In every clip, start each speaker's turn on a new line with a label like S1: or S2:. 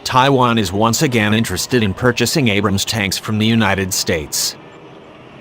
S1: Taiwan is once again interested in purchasing Abrams tanks from the United States.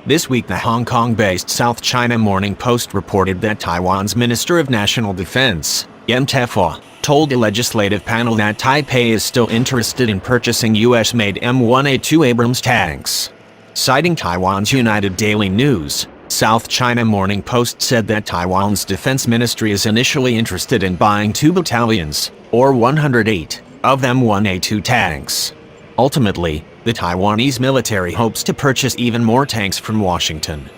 S1: This week, the Hong Kong-based South China Morning Post reported that Taiwan's Minister of National Defense, Yan Tefo, told a legislative panel that Taipei is still interested in purchasing US-made M1A2 Abrams tanks. Citing Taiwan's United Daily News, South China Morning Post said that Taiwan's defense ministry is initially interested in buying 2 battalions, or 108, of M1A2 tanks. Ultimately, the Taiwanese military hopes to purchase even more tanks from Washington.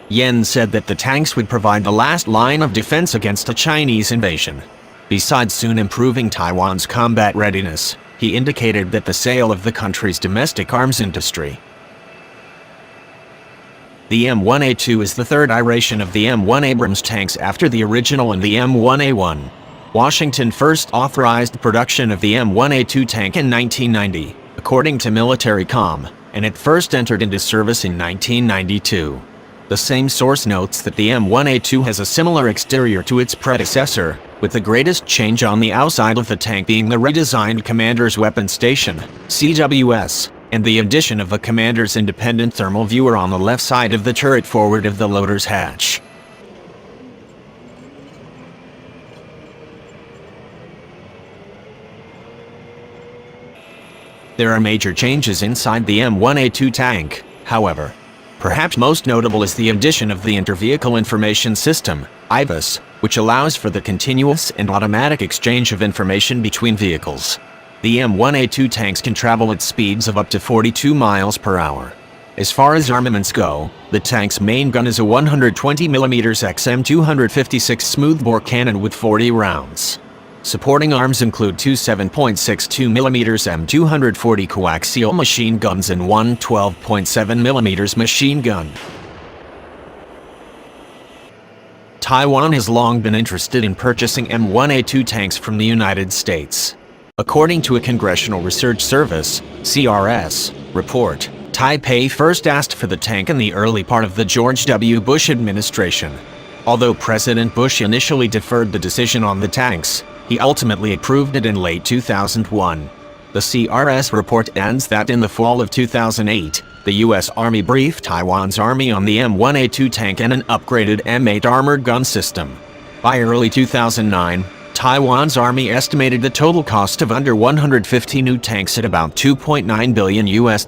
S1: Yen said that the tanks would provide the last line of defense against a Chinese invasion. Besides soon improving Taiwan's combat readiness, he indicated that the sale of the country's domestic arms industry. The M1A2 is the third iteration of the M1 Abrams tanks after the original and the M1A1. Washington first authorized production of the M1A2 tank in 1990, according to Military.com, and it first entered into service in 1992. The same source notes that the M1A2 has a similar exterior to its predecessor, with the greatest change on the outside of the tank being the redesigned Commander's Weapon Station, CWS, and the addition of a Commander's Independent Thermal Viewer on the left side of the turret forward of the loader's hatch. There are major changes inside the M1A2 tank, however. Perhaps most notable is the addition of the Inter-Vehicle Information System, IVIS, which allows for the continuous and automatic exchange of information between vehicles. The M1A2 tanks can travel at speeds of up to 42 miles per hour. As far as armaments go, the tank's main gun is a 120mm XM256 smoothbore cannon with 40 rounds. Supporting arms include 2 7.62mm M240 coaxial machine guns and one 12.7mm machine gun. Taiwan has long been interested in purchasing M1A2 tanks from the United States. According to a Congressional Research Service (CRS) report, Taipei first asked for the tank in the early part of the George W. Bush administration. Although President Bush initially deferred the decision on the tanks, he ultimately approved it in late 2001. The CRS report adds that in the fall of 2008, the U.S. Army briefed Taiwan's Army on the M1A2 tank and an upgraded M8 armored gun system. By early 2009, Taiwan's Army estimated the total cost of under 150 new tanks at about $2.9 billion US.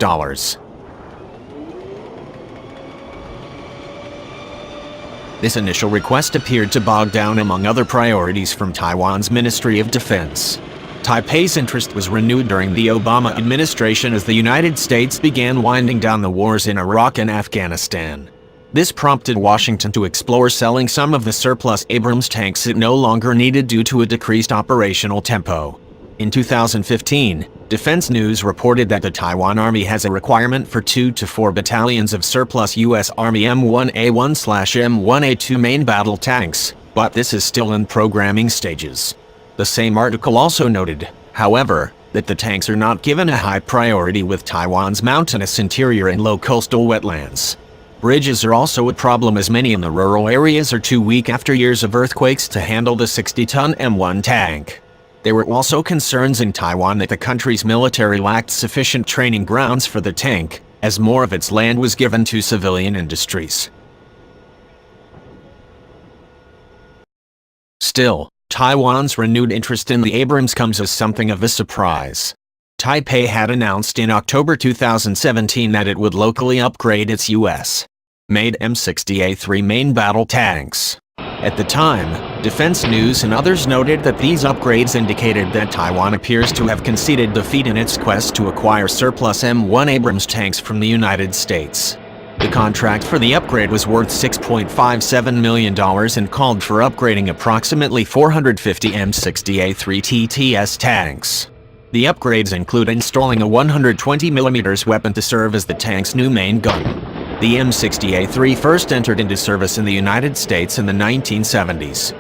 S1: This initial request appeared to bog down among other priorities from Taiwan's Ministry of Defense. Taipei's interest was renewed during the Obama administration as the United States began winding down the wars in Iraq and Afghanistan. This prompted Washington to explore selling some of the surplus Abrams tanks it no longer needed due to a decreased operational tempo. In 2015, Defense News reported that the Taiwan Army has a requirement for 2 to 4 battalions of surplus U.S. Army M1A1/M1A2 main battle tanks, but this is still in programming stages. The same article also noted, however, that the tanks are not given a high priority with Taiwan's mountainous interior and low coastal wetlands. Bridges are also a problem, as many in the rural areas are too weak after years of earthquakes to handle the 60-ton M1 tank. There were also concerns in Taiwan that the country's military lacked sufficient training grounds for the tank, as more of its land was given to civilian industries. Still, Taiwan's renewed interest in the Abrams comes as something of a surprise. Taipei had announced in October 2017 that it would locally upgrade its U.S.-made M60A3 main battle tanks. At the time, Defense News and others noted that these upgrades indicated that Taiwan appears to have conceded defeat in its quest to acquire surplus M1 Abrams tanks from the United States. The contract for the upgrade was worth $6.57 million and called for upgrading approximately 450 M60A3 TTS tanks. The upgrades include installing a 120mm weapon to serve as the tank's new main gun. The M60A3 first entered into service in the United States in the 1970s.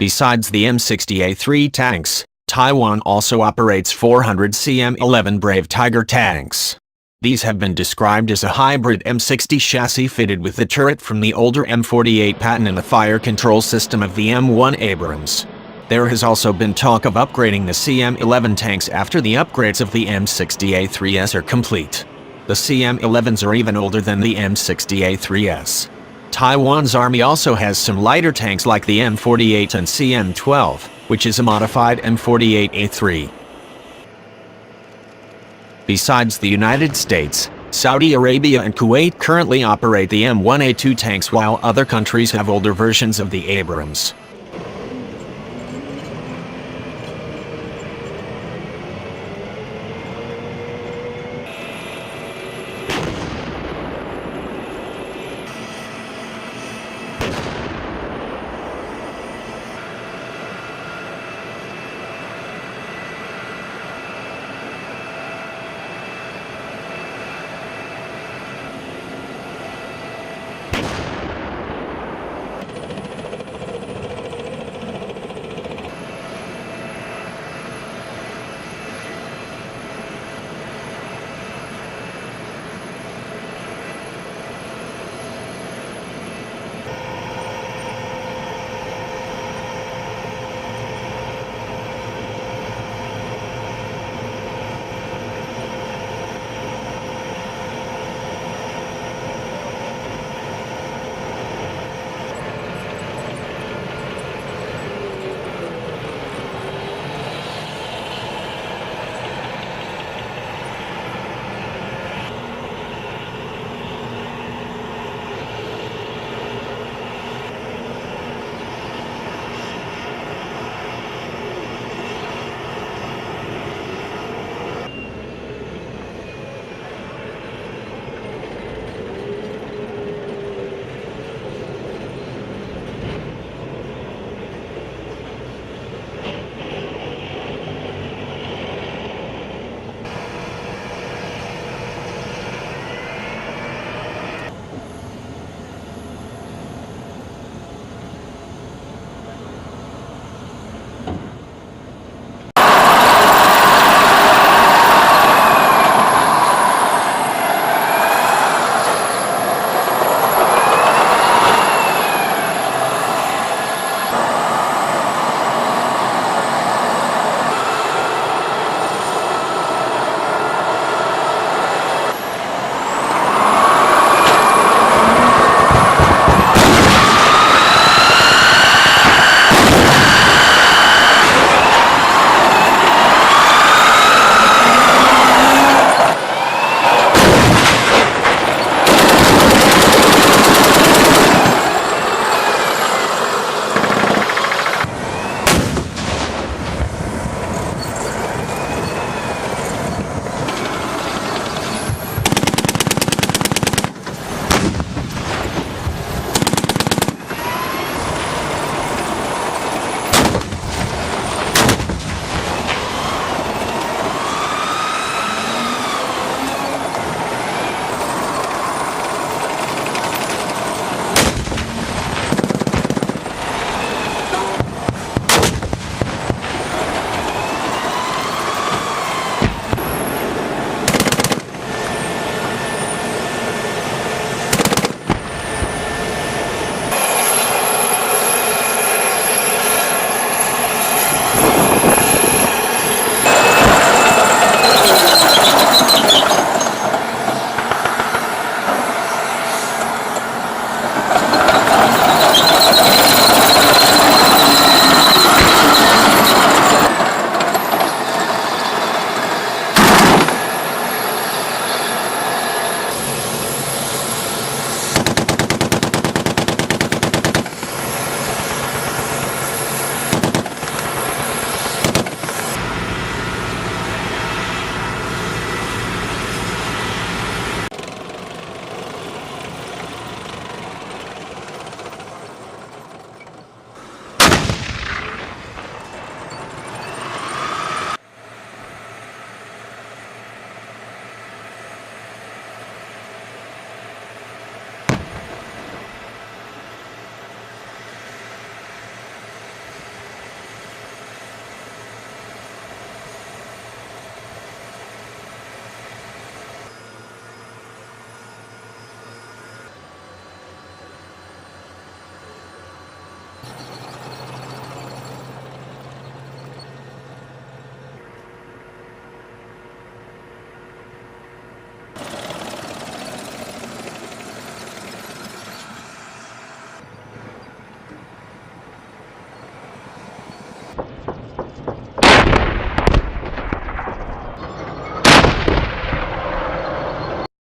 S1: Besides the M60A3 tanks, Taiwan also operates 400 CM-11 Brave Tiger tanks. These have been described as a hybrid M60 chassis fitted with the turret from the older M48 Patton and the fire control system of the M1 Abrams. There has also been talk of upgrading the CM-11 tanks after the upgrades of the M60A3S are complete. The CM-11s are even older than the M60A3S. Taiwan's army also has some lighter tanks like the M48 and CM-12, which is a modified M48A3. Besides the United States, Saudi Arabia and Kuwait currently operate the M1A2 tanks, while other countries have older versions of the Abrams.